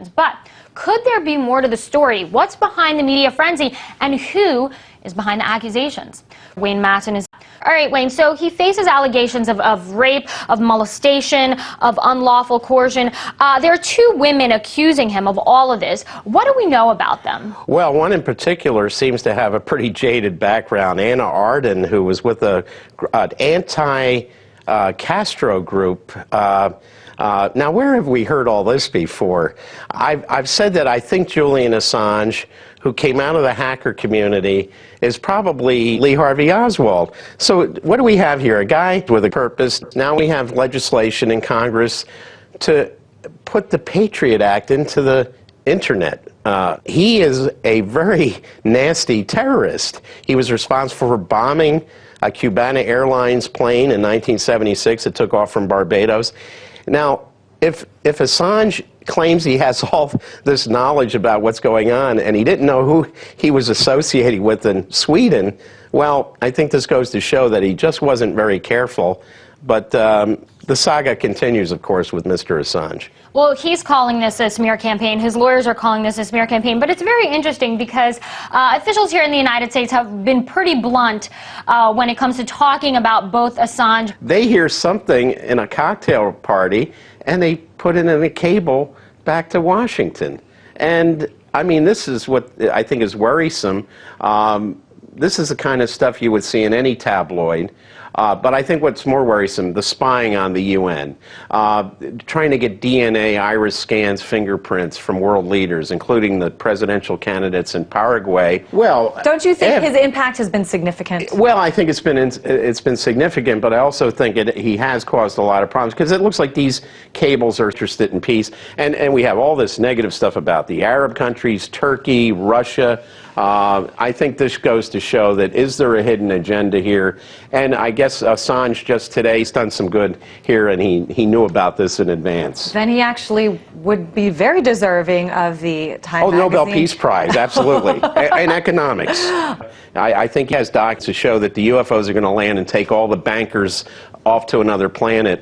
allegations. But could there be more to the story? What's behind the media frenzy, and who is behind the accusations? Wayne Madsen is... All right, Wayne, so he faces allegations of rape, of molestation, of unlawful coercion. There are two women accusing him of all of this. What do we know about them? Well, one in particular seems to have a pretty jaded background. Anna Arden, who was with an anti-Castro group. Now, where have we heard all this before? I've said that I think Julian Assange, who came out of the hacker community, is probably Lee Harvey Oswald. So what do we have here? A guy with a purpose. Now we have legislation in Congress to put the Patriot Act into the internet. He is a very nasty terrorist. He was responsible for bombing a Cuban Airlines plane in 1976 that took off from Barbados. Now, if Assange claims he has all this knowledge about what's going on and he didn't know who he was associating with in Sweden, well, I think this goes to show that he just wasn't very careful. But the saga continues, of course, with Mr. Assange. Well, he's calling this a smear campaign. His lawyers are calling this a smear campaign. But it's very interesting because officials here in the United States have been pretty blunt when it comes to talking about both Assange. They hear something in a cocktail party and they put it in a cable back to Washington. And, I mean, this is what I think is worrisome. This is the kind of stuff you would see in any tabloid. But I think what's more worrisome, the spying on the UN, trying to get DNA, iris scans, fingerprints from world leaders, including the presidential candidates in Paraguay. Well, don't you think his impact has been significant? Well, I think it's been significant, but I also think he has caused a lot of problems because it looks like these cables are interested in peace, and we have all this negative stuff about the Arab countries, Turkey, Russia. I think this goes to show that is there a hidden agenda here? And I guess Assange just today has done some good here, and he knew about this in advance. Then he actually would be very deserving of the Time magazine. Nobel Peace Prize, absolutely, in economics. I think he has docs to show that the UFOs are going to land and take all the bankers off to another planet.